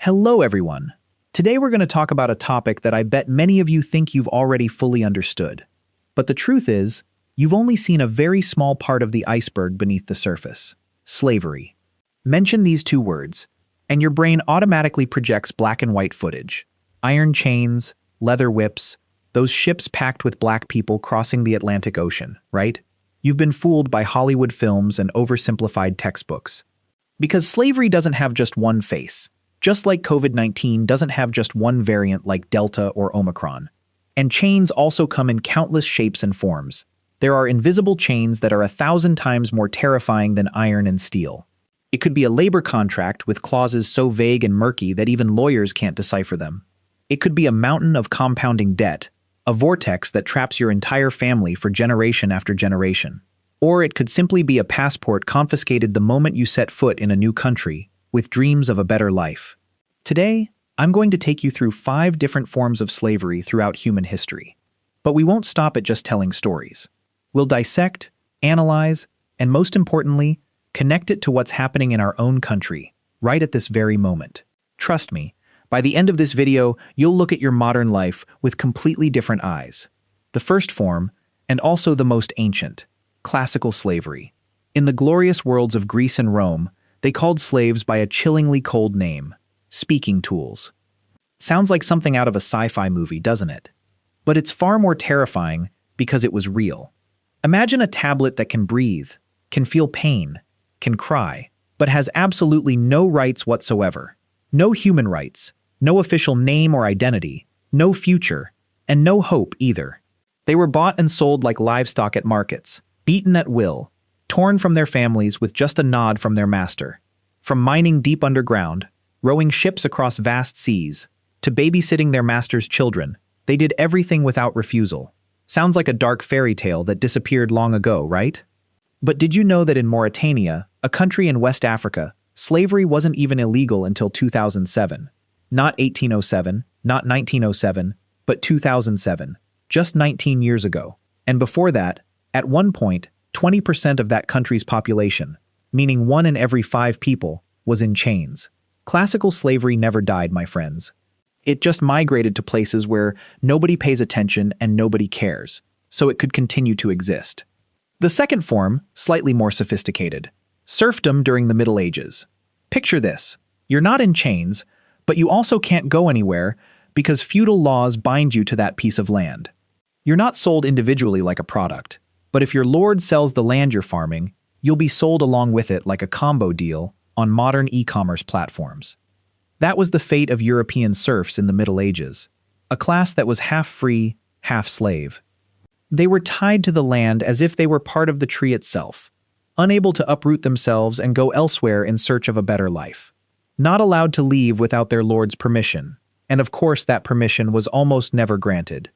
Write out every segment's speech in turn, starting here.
Hello, everyone. Today we're going to talk about a topic that I bet many of you think you've already fully understood. But the truth is, you've only seen a very small part of the iceberg beneath the surface: slavery. Mention these two words, and your brain automatically projects black and white footage: iron chains, leather whips, those ships packed with black people crossing the Atlantic Ocean, right? You've been fooled by Hollywood films and oversimplified textbooks. Because slavery doesn't have just one face. Just like COVID-19 doesn't have just one variant like Delta or Omicron. And chains also come in countless shapes and forms. There are invisible chains that are 1,000 times more terrifying than iron and steel. It could be a labor contract with clauses so vague and murky that even lawyers can't decipher them. It could be a mountain of compounding debt, a vortex that traps your entire family for generation after generation. Or it could simply be a passport confiscated the moment you set foot in a new country, with dreams of a better life. Today, I'm going to take you through 5 different forms of slavery throughout human history. But we won't stop at just telling stories. We'll dissect, analyze, and most importantly, connect it to what's happening in our own country, right at this very moment. Trust me, by the end of this video, you'll look at your modern life with completely different eyes. The first form, and also the most ancient: classical slavery. In the glorious worlds of Greece and Rome, they called slaves by a chillingly cold name: speaking tools. Sounds like something out of a sci-fi movie, doesn't it? But it's far more terrifying because it was real. Imagine a tablet that can breathe, can feel pain, can cry, but has absolutely no rights whatsoever. No human rights, no official name or identity, no future, and no hope either. They were bought and sold like livestock at markets, beaten at will, torn from their families with just a nod from their master. From mining deep underground, rowing ships across vast seas, to babysitting their master's children, they did everything without refusal. Sounds like a dark fairy tale that disappeared long ago, right? But did you know that in Mauritania, a country in West Africa, slavery wasn't even illegal until 2007? Not 1807, not 1907, but 2007, just 19 years ago. And before that, at one point, 20% of that country's population, meaning 1 in every 5 people, was in chains. Classical slavery never died, my friends. It just migrated to places where nobody pays attention and nobody cares, so it could continue to exist. The second form, slightly more sophisticated: serfdom during the Middle Ages. Picture this: you're not in chains, but you also can't go anywhere because feudal laws bind you to that piece of land. You're not sold individually like a product. But if your lord sells the land you're farming, you'll be sold along with it like a combo deal on modern e-commerce platforms. That was the fate of European serfs in the Middle Ages, a class that was half free, half slave. They were tied to the land as if they were part of the tree itself, unable to uproot themselves and go elsewhere in search of a better life. Not allowed to leave without their lord's permission, and of course that permission was almost never granted.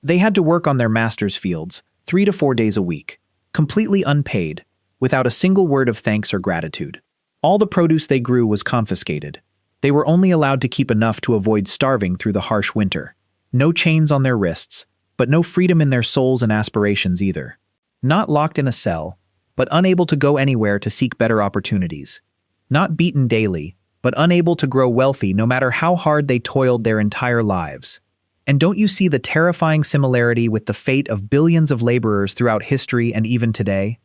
They had to work on their master's fields, 3 to 4 days a week, completely unpaid, without a single word of thanks or gratitude. All the produce they grew was confiscated. They were only allowed to keep enough to avoid starving through the harsh winter. No chains on their wrists, but no freedom in their souls and aspirations either. Not locked in a cell, but unable to go anywhere to seek better opportunities. Not beaten daily, but unable to grow wealthy no matter how hard they toiled their entire lives. And don't you see the terrifying similarity with the fate of billions of laborers throughout history and even today?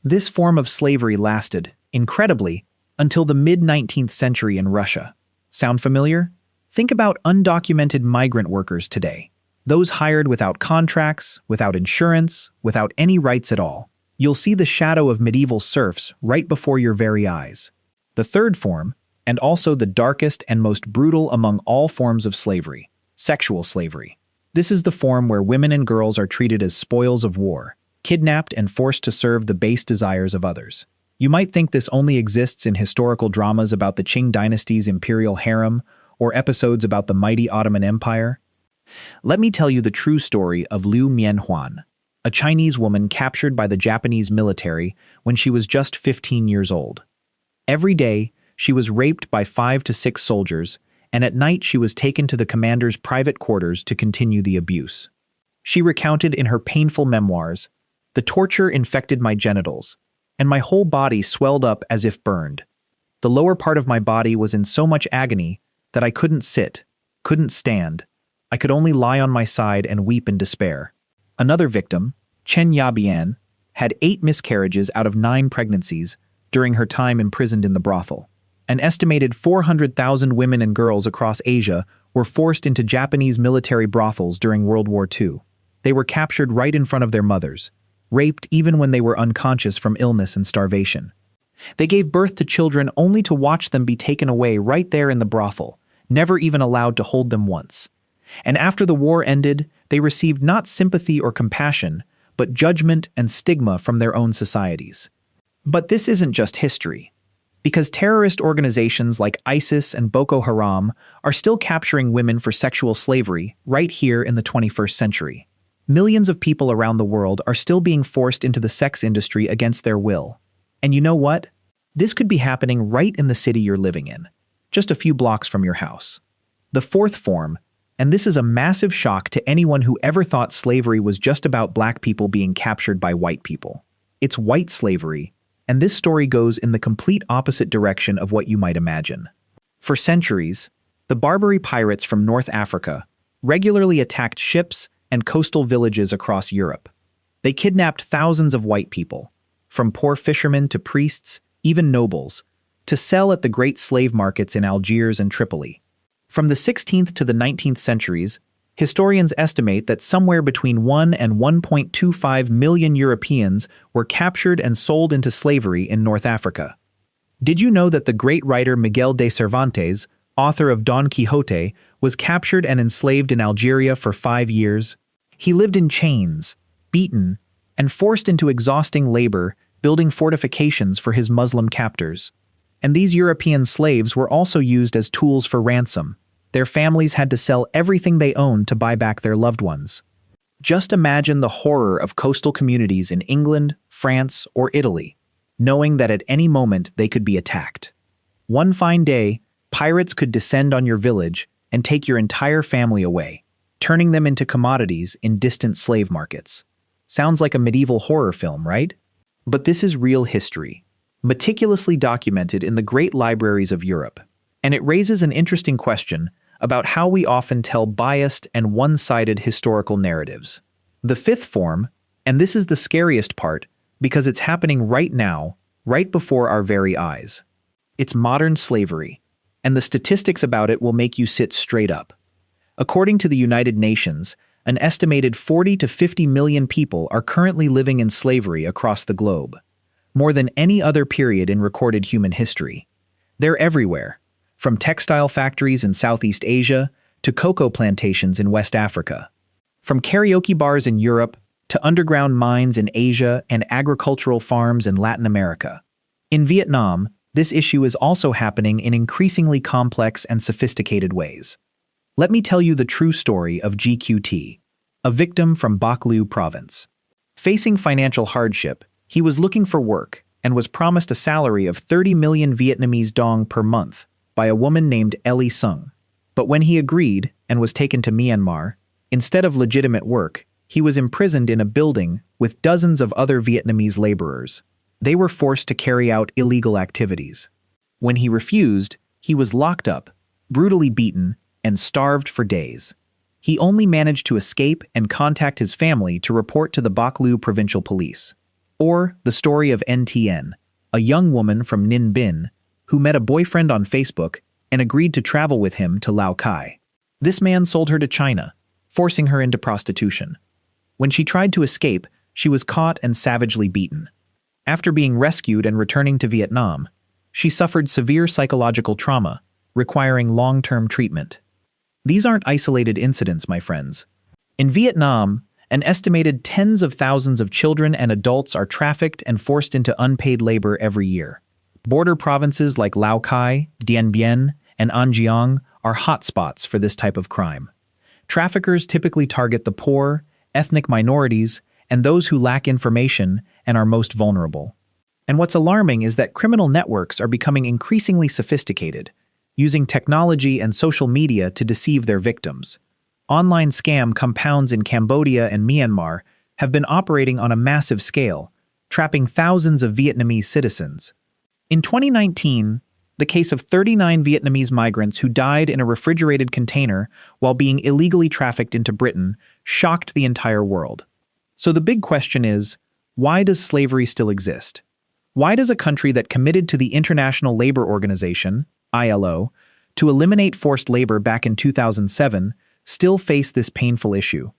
This form of slavery lasted, incredibly, until the mid-19th century in Russia. Sound familiar? Think about undocumented migrant workers today. Those hired without contracts, without insurance, without any rights at all. You'll see the shadow of medieval serfs right before your very eyes. The third form, and also the darkest and most brutal among all forms of slavery: sexual slavery. This is the form where women and girls are treated as spoils of war, kidnapped and forced to serve the base desires of others. You might think this only exists in historical dramas about the Qing dynasty's imperial harem or episodes about the mighty Ottoman Empire. Let me tell you the true story of Liu Mnemosyne, a Chinese woman captured by the Japanese military when she was just 15 years old. Every day, she was raped by 5 to 6 soldiers, and at night she was taken to the commander's private quarters to continue the abuse. She recounted in her painful memoirs, "The torture infected my genitals, and my whole body swelled up as if burned. The lower part of my body was in so much agony that I couldn't sit, couldn't stand. I could only lie on my side and weep in despair. Another victim, Chen Yabian, had 8 miscarriages out of 9 pregnancies during her time imprisoned in the brothel. An estimated 400,000 women and girls across Asia were forced into Japanese military brothels during World War II. They were captured right in front of their mothers, raped even when they were unconscious from illness and starvation. They gave birth to children only to watch them be taken away right there in the brothel, never even allowed to hold them once. And after the war ended, they received not sympathy or compassion, but judgment and stigma from their own societies. But this isn't just history, because terrorist organizations like ISIS and Boko Haram are still capturing women for sexual slavery right here in the 21st century. Millions of people around the world are still being forced into the sex industry against their will. And you know what? This could be happening right in the city you're living in, just a few blocks from your house. The fourth form, and this is a massive shock to anyone who ever thought slavery was just about black people being captured by white people. It's white slavery, and this story goes in the complete opposite direction of what you might imagine. For centuries, the Barbary pirates from North Africa regularly attacked ships and coastal villages across Europe. They kidnapped thousands of white people, from poor fishermen to priests, even nobles, to sell at the great slave markets in Algiers and Tripoli. From the 16th to the 19th centuries, historians estimate that somewhere between 1 and 1.25 million Europeans were captured and sold into slavery in North Africa. Did you know that the great writer Miguel de Cervantes, author of Don Quixote, was captured and enslaved in Algeria for 5 years? He lived in chains, beaten, and forced into exhausting labor building fortifications for his Muslim captors. And these European slaves were also used as tools for ransom. Their families had to sell everything they owned to buy back their loved ones. Just imagine the horror of coastal communities in England, France, or Italy, knowing that at any moment they could be attacked. One fine day, pirates could descend on your village and take your entire family away, turning them into commodities in distant slave markets. Sounds like a medieval horror film, right? But this is real history, meticulously documented in the great libraries of Europe. And it raises an interesting question about how we often tell biased and one-sided historical narratives. The fifth form, and this is the scariest part because it's happening right now, right before our very eyes. It's modern slavery, and the statistics about it will make you sit straight up. According to the United Nations, an estimated 40 to 50 million people are currently living in slavery across the globe, more than any other period in recorded human history. They're everywhere, from textile factories in Southeast Asia to cocoa plantations in West Africa, from karaoke bars in Europe to underground mines in Asia and agricultural farms in Latin America. In Vietnam, this issue is also happening in increasingly complex and sophisticated ways. Let me tell you the true story of GQT, a victim from Bac Lieu province. Facing financial hardship, he was looking for work and was promised a salary of 30 million Vietnamese dong per month by a woman named Ellie Sung. But when he agreed and was taken to Myanmar, instead of legitimate work, he was imprisoned in a building with dozens of other Vietnamese laborers. They were forced to carry out illegal activities. When he refused, he was locked up, brutally beaten, and starved for days. He only managed to escape and contact his family to report to the Bac Lieu Provincial Police. Or the story of NTN, a young woman from Ninh Binh who met a boyfriend on Facebook and agreed to travel with him to Lao Cai. This man sold her to China, forcing her into prostitution. When she tried to escape, she was caught and savagely beaten. After being rescued and returning to Vietnam, she suffered severe psychological trauma, requiring long-term treatment. These aren't isolated incidents, my friends. In Vietnam, an estimated tens of thousands of children and adults are trafficked and forced into unpaid labor every year. Border provinces like Lao Cai, Dien Bien, and An Giang are hotspots for this type of crime. Traffickers typically target the poor, ethnic minorities, and those who lack information and are most vulnerable. And what's alarming is that criminal networks are becoming increasingly sophisticated, using technology and social media to deceive their victims. Online scam compounds in Cambodia and Myanmar have been operating on a massive scale, trapping thousands of Vietnamese citizens. In 2019, The case of 39 Vietnamese migrants who died in a refrigerated container while being illegally trafficked into Britain shocked the entire world. So the big question is, why does slavery still exist? Why does a country that committed to the International Labor Organization, ILO, to eliminate forced labor back in 2007 still face this painful issue?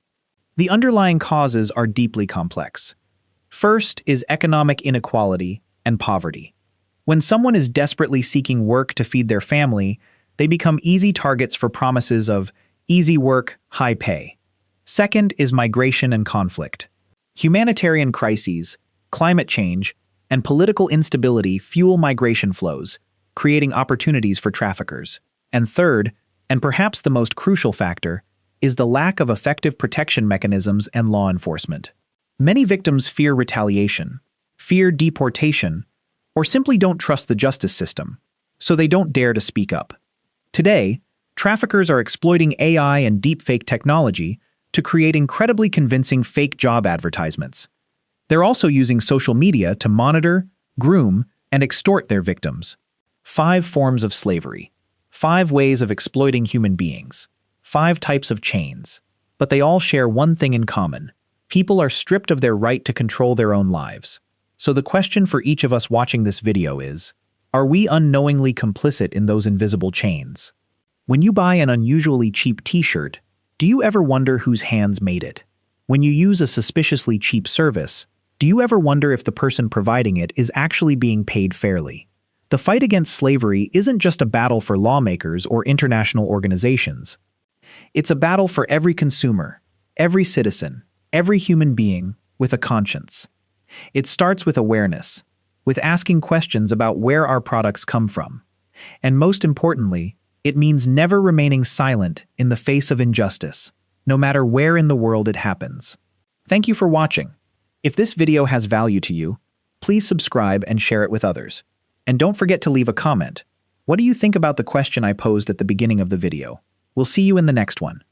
The underlying causes are deeply complex. First is economic inequality and poverty. When someone is desperately seeking work to feed their family, they become easy targets for promises of easy work, high pay. Second is migration and conflict. Humanitarian crises, climate change, and political instability fuel migration flows, creating opportunities for traffickers. And third, and perhaps the most crucial factor, is the lack of effective protection mechanisms and law enforcement. Many victims fear retaliation, fear deportation, or simply don't trust the justice system, so they don't dare to speak up. Today, traffickers are exploiting AI and deepfake technology to create incredibly convincing fake job advertisements. They're also using social media to monitor, groom, and extort their victims. 5 forms of slavery. 5 ways of exploiting human beings. 5 types of chains. But they all share one thing in common. People are stripped of their right to control their own lives. So the question for each of us watching this video is, are we unknowingly complicit in those invisible chains? When you buy an unusually cheap t-shirt, do you ever wonder whose hands made it? When you use a suspiciously cheap service, do you ever wonder if the person providing it is actually being paid fairly? The fight against slavery isn't just a battle for lawmakers or international organizations. It's a battle for every consumer, every citizen, every human being with a conscience. It starts with awareness, with asking questions about where our products come from. And most importantly, it means never remaining silent in the face of injustice, no matter where in the world it happens. Thank you for watching. If this video has value to you, please subscribe and share it with others. And don't forget to leave a comment. What do you think about the question I posed at the beginning of the video? We'll see you in the next one.